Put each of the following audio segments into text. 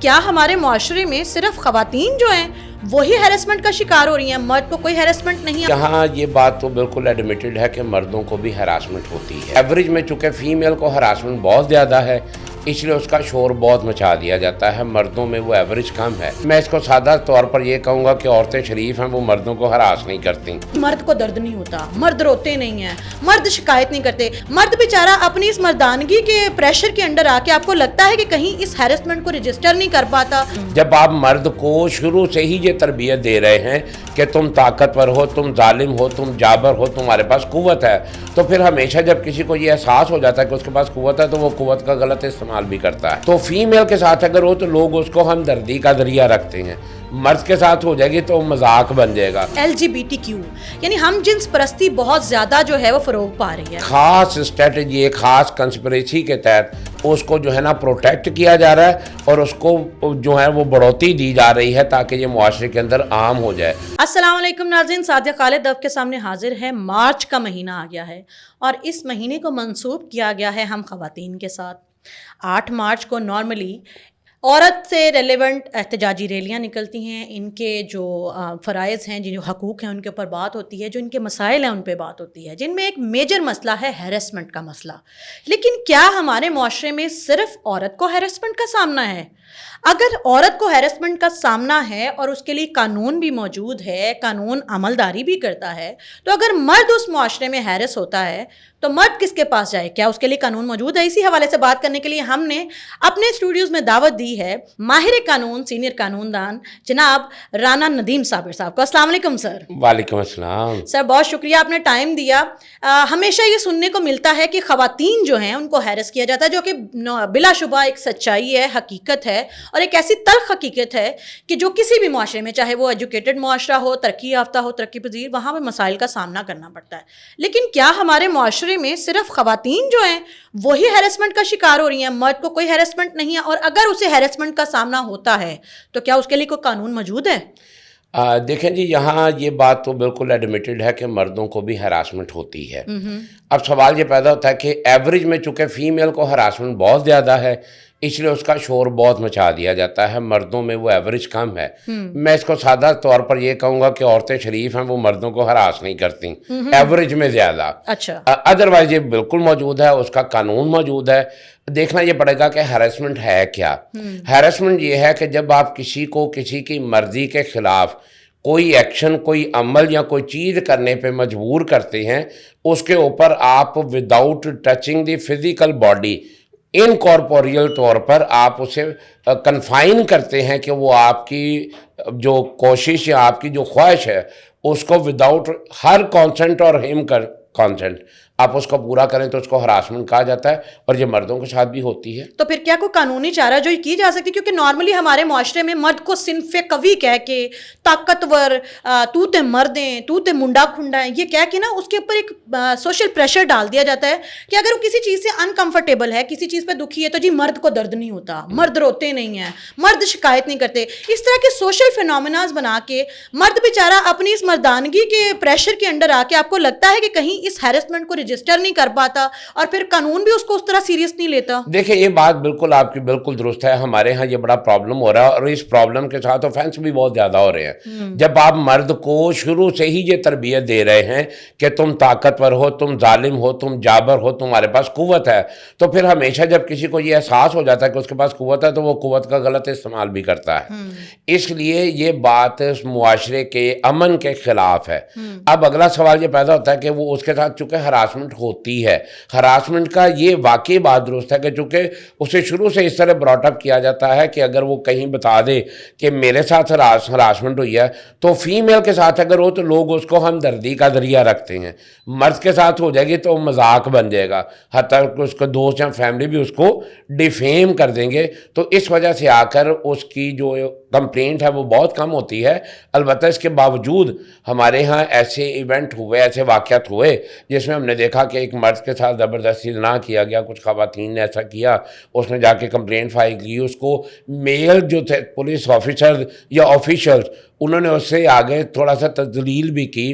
کیا ہمارے معاشرے میں صرف خواتین جو ہیں وہی ہیرسمنٹ کا شکار ہو رہی ہیں، مرد کو کوئی ہیرسمنٹ نہیں ہے؟ یہاں یہ بات تو بالکل ایڈمیٹڈ ہے کہ مردوں کو بھی ہراسمنٹ ہوتی ہے۔ ایوریج میں چونکہ فیمیل کو ہراسمنٹ بہت زیادہ ہے، اس لیے اس کا شور بہت مچا دیا جاتا ہے، مردوں میں وہ ایوریج کم ہے۔ میں اس کو سادہ طور پر یہ کہوں گا کہ عورتیں شریف ہیں، وہ مردوں کو ہراس نہیں کرتی۔ مرد کو درد نہیں ہوتا، مرد روتے نہیں ہیں، مرد شکایت نہیں کرتے، مرد بیچارہ اپنی اس مردانگی کے پریشر کے انڈر آ کے آپ کو لگتا ہے کہ کہیں اس ہیرسمنٹ کو رجسٹر نہیں کر پاتا۔ جب آپ مرد کو شروع سے ہی یہ تربیت دے رہے ہیں کہ تم طاقتور ہو، تم ظالم ہو، تم جابر ہو، تمہارے پاس قوت ہے، تو پھر ہمیشہ جب کسی کو یہ احساس ہو جاتا ہے کہ اس کے پاس قوت ہے تو وہ قوت کا غلط استعمال بھی کرتا ہے۔ تو فیمیل کے ساتھ اگر ہو تو لوگ اس کو ہمدردی کا ذریعہ رکھتے ہیں، مرد کے ساتھ ہو جائے گی تو مذاق بن جائے گا۔ LGBTQ یعنی ہم جنس پرستی بہت زیادہ جو ہے وہ فروغ پا رہی ہے۔ خاص اسٹریٹجی، ایک خاص کنسپریسی کے تحت اس کو جو ہے نا پروٹیکٹ کیا جا رہا ہے اور اس کو جو ہے وہ بڑھوتی دی جا رہی ہے تاکہ یہ معاشرے کے اندر عام ہو جائے۔ السلام علیکم ناظرین، سعدیہ خالد آپ کے سامنے حاضر ہے۔ مارچ کا مہینہ آ گیا ہے اور اس مہینے کو منسوب کیا گیا ہے ہم خواتین کے ساتھ۔ 8 مارچ کو نارملی عورت سے ریلیونٹ احتجاجی ریلیاں نکلتی ہیں، ان کے جو فرائض ہیں، جو حقوق ہیں ان کے اوپر بات ہوتی ہے، جو ان کے مسائل ہیں ان پہ بات ہوتی ہے، جن میں ایک میجر مسئلہ ہے ہیرسمنٹ کا مسئلہ۔ لیکن کیا ہمارے معاشرے میں صرف عورت کو ہیرسمنٹ کا سامنا ہے؟ اگر عورت کو ہیرسمنٹ کا سامنا ہے اور اس کے لیے قانون بھی موجود ہے، قانون عملداری بھی کرتا ہے، تو اگر مرد اس معاشرے میں ہیرس ہوتا ہے تو مرد کس کے پاس جائے؟ کیا اس کے لیے قانون موجود ہے؟ اسی حوالے سے بات کرنے کے لیے ہم نے اپنے اسٹوڈیوز میں دعوت دی ہے ماہر قانون، سینئر قانون دان جناب رانا ندیم صابر صاحب کو۔ السلام علیکم سر۔ وعلیکم السلام سر، بہت شکریہ آپ نے ٹائم دیا۔ ہمیشہ یہ سننے کو ملتا ہے کہ خواتین جو ہیں ان کو ہیرس کیا جاتا ہے، جو کہ بلا شبہ ایک سچائی ہے، حقیقت ہے، اور ایک ایسی تلخ حقیقت ہے کہ جو کسی بھی معاشرے میں، چاہے وہ ایجوکیٹڈ معاشرہ ہو، ترقی یافتہ ہو، ترقی پذیر، وہاں پہ مسائل کا سامنا کرنا پڑتا ہے۔ لیکن کیا ہمارے معاشرے میں صرف خواتین جو ہیں وہی ہیرسمنٹ کا شکار ہو رہی ہیں، مرد کو کوئی ہیرسمنٹ نہیں ہے؟ اور اگر اسے ہیرسمنٹ کا سامنا ہوتا ہے تو کیا اس کے لیے کوئی قانون موجود ہے؟ دیکھیں جی، یہاں یہ بات تو بالکل ایڈمیٹڈ ہے کہ مردوں کو بھی ہراسمنٹ ہوتی ہے۔ اب سوال یہ پیدا ہوتا ہے کہ ایوریج میں چونکہ فیمیل کو ہراسمنٹ بہت زیادہ ہے، اس لیے اس کا شور بہت مچا دیا جاتا ہے، مردوں میں وہ ایوریج کم ہے۔ میں اس کو سادہ طور پر یہ کہوں گا کہ عورتیں شریف ہیں، وہ مردوں کو ہراس نہیں کرتی، ایوریج میں زیادہ۔ اچھا، ادروائز یہ بالکل موجود ہے، اس کا قانون موجود ہے۔ دیکھنا یہ پڑے گا کہ ہیرسمنٹ ہے کیا۔ ہیرسمنٹ یہ ہے کہ جب آپ کسی کو کسی کی مرضی کے خلاف کوئی ایکشن، کوئی عمل یا کوئی چیز کرنے پہ مجبور کرتے ہیں، اس کے اوپر آپ without touching the physical body, incorporeal طور پر آپ اسے کنفائن کرتے ہیں کہ وہ آپ کی جو کوشش یا آپ کی جو خواہش ہے اس کو وداؤٹ ہر کانسنٹ اور ہم کانسنٹ آپ اس کو پورا کریں تو اس کو ہراسمنٹ کہا جاتا ہے، اور یہ مردوں کے ساتھ بھی ہوتی ہے۔ تو پھر کیا کوئی قانونی چارہ جو کی جا سکتی؟ کیونکہ نارملی ہمارے معاشرے میں مرد کو صنف قوی کہہ کے، طاقتور، تو تے مردیں، تو تے منڈا کھنڈا ہے، یہ کہہ کے نا اس کے اوپر ایک سوشل پریشر ڈال دیا جاتا ہے کہ اگر وہ کسی چیز سے انکمفرٹیبل ہے، کسی چیز پہ دکھی ہے، تو جی مرد کو درد نہیں ہوتا، مرد روتے نہیں ہیں، مرد شکایت نہیں کرتے۔ اس طرح کے سوشل فینومیناز بنا کے مرد بیچارہ اپنی اس مردانگی کے پریشر کے انڈر آ کے آپ کو لگتا ہے کہ کہیں اس ہیرسمنٹ کو رجسٹر نہیں کر پاتا، اور پھر قانون بھی اس کو اس طرح سیریس نہیں لیتا۔ دیکھیں، یہ بات بالکل آپ کی بالکل درست ہے، ہمارے ہاں یہ بڑا پرابلم ہو رہا ہے، اور اس پرابلم کے ساتھ آفینس بھی بہت زیادہ ہو رہے ہیں۔ جب آپ مرد کو شروع سے ہی یہ تربیت دے رہے ہیں کہ تم طاقتور ہو، تم ظالم ہو، تم جابر ہو، تمہارے پاس قوت ہے، تو پھر ہمیشہ جب کسی کو یہ احساس ہو جاتا ہے کہ اس کے پاس قوت ہے تو وہ قوت کا غلط استعمال بھی کرتا ہے۔ اس لیے یہ بات معاشرے کے امن کے خلاف ہے۔ اب اگلا سوال یہ پیدا ہوتا ہے کہ وہ اس کے ساتھ چونکہ ہراسمنٹ ہوتی ہے، ہراسمنٹ کا یہ واقعی بات درست ہے کہ چونکہ اسے شروع سے اس طرح براٹ اپ کیا جاتا ہے کہ اگر وہ کہیں بتا دے کہ میرے ساتھ ہراسمنٹ ہوئی ہے تو فیمیل کے ساتھ اگر ہو تو لوگ اس کو ہمدردی کا ذریعہ رکھتے ہیں، مرد کے ساتھ ہو جائے گی تو مذاق بن جائے گا، حتیٰ کہ اس کے دوست یا فیملی بھی اس کو ڈیفیم کر دیں گے۔ تو اس وجہ سے آ کر اس کی جو کمپلینٹ ہے وہ بہت کم ہوتی ہے۔ البتہ اس کے باوجود ہمارے ہاں ایسے ایونٹ ہوئے، ایسے واقعات ہوئے جس میں ہم نے دیکھا کہ ایک مرد کے ساتھ زبردستی زنا کیا گیا، کچھ خواتین نے ایسا کیا، اس نے جا کے کمپلینٹ فائل کی، اس کو میل جو تھے پولیس آفیسر یا آفیشلز، انہوں نے اس سے آگے تھوڑا سا تذلیل بھی کی،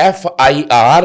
FIR,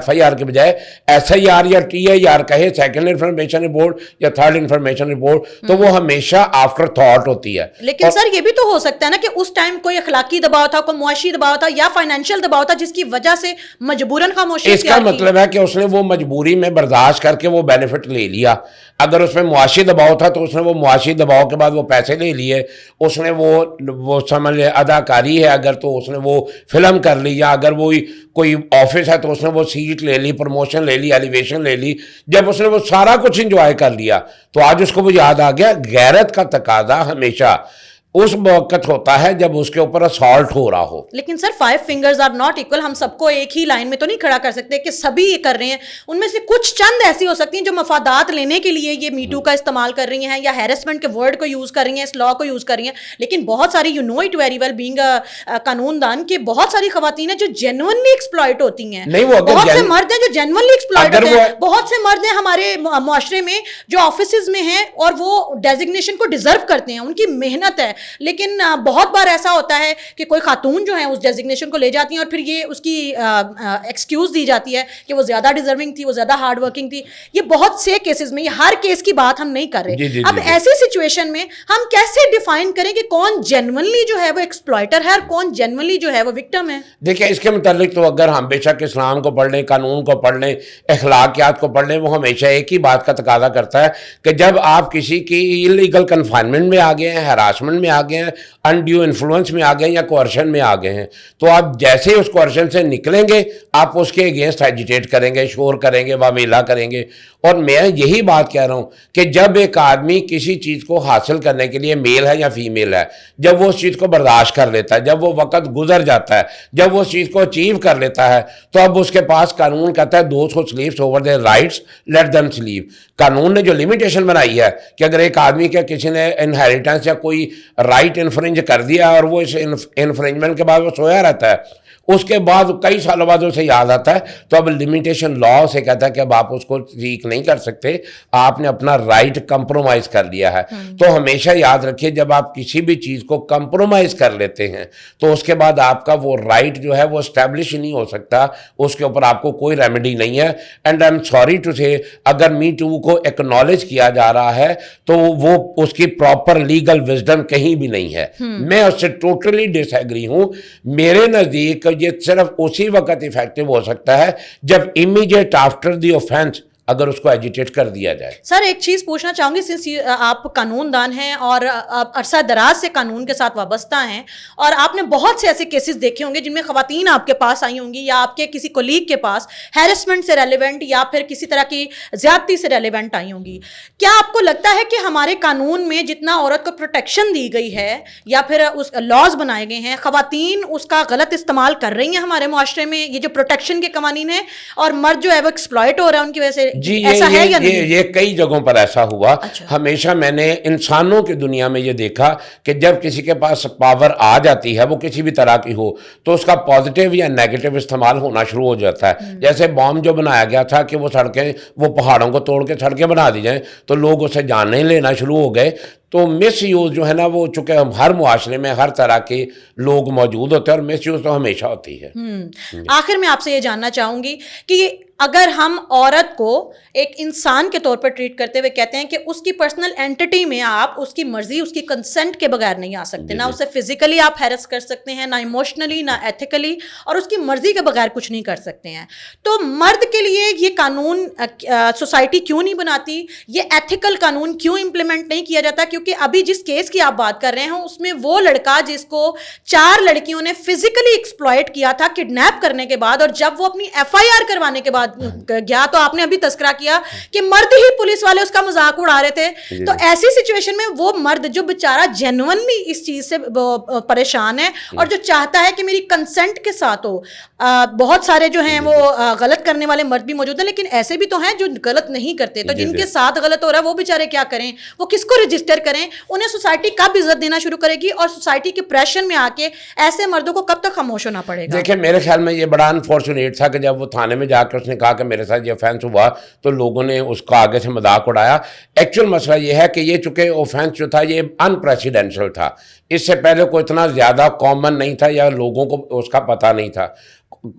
FIR کے بجائے SIR یا TIR کہے, سیکنڈ انفارمیشن رپورٹ یا تھرڈ انفارمیشن رپورٹ, تو وہ ہمیشہ آفٹر تھاٹ ہوتی ہے. لیکن سر یہ بھی تو ہو سکتا ہے نا کہ اس ٹائم کوئی اخلاقی دباؤ تھا, کوئی معاشی دباؤ تھا یا فائنینشیل دباؤ تھا جس کی وجہ سے مجبوراً خاموشی اس کا مطلب ہے کہ اس نے وہ مجبوری میں برداشت کر کے وہ بینیفٹ لے لیا. اگر اس میں معاشی دباؤ تھا تو اس نے وہ معاشی دباؤ کے بعد وہ پیسے لے لیے. اس نے وہ سمجھ لے اداکاری ہے اگر تو اس نے وہ فلم کر لی, یا اگر وہ کوئی آفس ہے تو اس نے وہ سیٹ لے لی, پروموشن لے لی, ایلیویشن لے لی. جب اس نے وہ سارا کچھ انجوائے کر لیا تو آج اس کو وہ یاد آ گیا. غیرت کا تقاضا ہمیشہ اس وقت ہوتا ہے جب اس کے اوپر اسالٹ ہو رہا ہو. لیکن سر 5 fingers are not equal. ہم سب کو ایک ہی لائن میں تو نہیں کھڑا کر سکتے کہ سبھی یہ کر رہے ہیں. ان میں سے کچھ چند ایسی ہو سکتی ہیں جو مفادات لینے کے لیے یہ میٹو کا استعمال کر رہی ہیں یا ہیرسمنٹ کے ورڈ کو یوز کر رہی ہیں, اس لا کو یوز کر رہی ہیں. لیکن بہت ساری, you know it very well being قانون دان, کے بہت ساری خواتین ہیں جو جینوئنلی ایکسپلائٹ ہوتی ہیں. بہت سے مرد ہیں جو جینوئنلی ایکسپلائٹ ہوتے ہیں. بہت سے مرد ہیں ہمارے معاشرے میں جو آفیسز میں ہیں اور وہ ڈیزگنیشن کو ڈیزرو کرتے ہیں, ان کی محنت ہے. لیکن بہت بار ایسا ہوتا ہے کہ کوئی خاتون جو ہے اس ڈیزگنیشن کو لے جاتی ہیں اور پھر یہ اس کی ایکسکیوز دی جاتی ہے کہ وہ زیادہ ڈیزرونگ تھی, وہ زیادہ ہارڈ ورکنگ تھی. یہ بہت سے کیسز میں, یہ ہر کیس کی بات ہم نہیں کر رہے. اب ایسی سچویشن میں ہم کیسے ڈیفائن کریں کہ کون جینوئنلی جو ہے وہ ایکسپلائٹر ہے اور کون جینوئنلی جو ہے وہ وکٹم ہے؟ دیکھیں اس کے متعلق تو اگر ہم بے شک اسلام کو پڑھ لیں, قانون کو پڑھ لیں, اخلاقیات کو پڑھ لیں, وہ ہمیشہ ایک ہی بات کا تقاضا کرتا ہے کہ جب آپ کسی کی انلیگل کنفائنمنٹ میں آ گئے ہیں, ہراسمنٹ میں آ گئے ہیں, انڈیو انفلوئنس میں آ گئے ہیں یا کوئرشن میں آ گئے ہیں, تو آپ جیسے اس کوئرشن سے نکلیں گے آپ اس کے اگینسٹ ایجیٹیٹ کریں گے, شور کریں گے, واویلا کریں گے. اور میں یہی بات کہہ رہا ہوں کہ جب ایک آدمی کسی چیز کو حاصل کرنے کے لیے, میل ہے یا فیمیل ہے, جب وہ اس چیز کو برداشت کر لیتا ہے, جب وہ وقت گزر جاتا ہے, جب وہ اس چیز کو اچیو کر لیتا ہے, تو اب اس کے پاس قانون کہتا ہے those who sleeps over there rights let them slip. قانون نے جو لمیٹیشن بنائی ہے کہ اگر ایک آدمی کے کسی نے انہیریٹنس یا کوئی رائٹ انفرنج کر دیا اور وہ اس انفرنجمنٹ کے بعد وہ سویا رہتا ہے, اس کے بعد کئی سالوں بعد اسے یاد آتا ہے, تو اب لمیٹیشن لا سے کہتا ہے کہ اب آپ اس کو سیک نہیں کر سکتے, آپ نے اپنا رائٹ کمپرومائز کر لیا ہے. تو ہمیشہ یاد رکھیے جب آپ کسی بھی چیز کو کمپرومائز کر لیتے ہیں تو اس کے بعد آپ کا وہ رائٹ جو ہے وہ اسٹیبلش نہیں ہو سکتا, اس کے اوپر آپ کو کوئی ریمیڈی نہیں ہے. And I am sorry to say, اگر می ٹو کو ایکنالج کیا جا رہا ہے تو وہ اس کی پراپر لیگل وزڈم کہیں بھی نہیں ہے. میں اس سے ٹوٹلی ڈس ایگری ہوں. میرے نزدیک یہ صرف اسی وقت افیکٹو ہو سکتا ہے جب امیڈیٹ آفٹر دی اوفینس اگر اس کو ایجیٹیٹ کر دیا جائے. سر ایک چیز پوچھنا چاہوں گی, سنس آپ قانون دان ہیں اور عرصہ دراز سے قانون کے ساتھ وابستہ ہیں اور آپ نے بہت سے ایسے کیسز دیکھے ہوں گے جن میں خواتین آپ کے پاس آئی ہوں گی یا آپ کے کسی کولیگ کے پاس ہیرسمنٹ سے ریلیونٹ یا پھر کسی طرح کی زیادتی سے ریلیونٹ آئی ہوں گی. کیا آپ کو لگتا ہے کہ ہمارے قانون میں جتنا عورت کو پروٹیکشن دی گئی ہے یا پھر اس لاز بنائے گئے ہیں, خواتین اس کا غلط استعمال کر رہی ہیں ہمارے معاشرے میں, یہ جو پروٹیکشن کے قوانین ہیں, اور مرد جو ہے وہ ایکسپلائٹ ہو رہا ہے ان کی وجہ سے؟ جی یہ کئی جگہوں پر ایسا ہوا. ہمیشہ میں نے انسانوں کی دنیا میں یہ دیکھا کہ جب کسی کے پاس پاور آ جاتی ہے, وہ کسی بھی طرح کی ہو, تو اس کا پازیٹیو یا نیگیٹو استعمال ہونا شروع ہو جاتا ہے. جیسے بام جو بنایا گیا تھا کہ وہ سڑکیں, وہ پہاڑوں کو توڑ کے سڑکیں بنا دی جائیں, تو لوگ اسے جاننے لینا شروع ہو گئے. تو مس یوز جو ہے نا وہ چونکہ ہر معاشرے میں ہر طرح کے لوگ موجود ہوتے ہیں اور مس یوز تو ہمیشہ ہوتی ہے. آخر میں آپ سے یہ جاننا چاہوں گی کہ اگر ہم عورت کو ایک انسان کے طور پر ٹریٹ کرتے ہوئے کہتے ہیں کہ اس کی پرسنل اینٹی میں آپ اس کی مرضی, اس کی کنسنٹ کے بغیر نہیں آ سکتے, نہ اسے فزیکلی آپ ہیرس کر سکتے ہیں, نہ ایموشنلی, نہ ایتھیکلی, اور اس کی مرضی کے بغیر کچھ نہیں کر سکتے ہیں, تو مرد کے لیے یہ قانون سوسائٹی کیوں نہیں بناتی, یہ ایتھیکل قانون کیوں امپلیمنٹ نہیں کیا جاتا؟ کیونکہ ابھی جس کیس کی آپ بات کر رہے ہیں اس میں وہ لڑکا جس کو 4 لڑکیوں نے فزیکلی ایکسپلائٹ کیا تھا کڈنیپ کرنے کے بعد, اور جب وہ اپنی FIR کروانے کے بعد گیا تو آپ نے ابھی تذکرہ کیا کہ مرد ہی پولیس والے اس کا مذاق اڑا رہے تھے. تو ایسی سچویشن میں وہ مرد جو بیچارہ جینوئنلی اس چیز سے پریشان ہے اور جو چاہتا ہے کہ میری کنسنٹ کے ساتھ ہو, بہت سارے جو ہیں وہ غلط کرنے والے مرد بھی موجود ہیں, لیکن ایسے بھی تو ہیں جو غلط نہیں کرتے, تو جن کے ساتھ غلط ہو رہا ہے وہ بیچارے کیا کریں, وہ کس کو رجسٹر کریں, انہیں سوسائٹی کب عزت دینا شروع کرے گی اور سوسائٹی کے پریشر میں آ کے ایسے مردوں کو کب تک خاموش ہونا پڑے گا؟ دیکھیں میرے خیال میں یہ بڑا انفارچونیٹ تھا کہ جب وہ تھانے میں جا کر اس نے کہا کہ میرے ساتھ یہ offense ہوا تو لوگوں نے اس کا آگے سے مذاق اڑایا. ایکچوئل مسئلہ یہ ہے کہ یہ چونکہ offense جو تھا یہ انپریسیڈنشل تھا, اس سے پہلے کوئی اتنا زیادہ کامن نہیں تھا یا لوگوں کو اس کا پتہ نہیں تھا.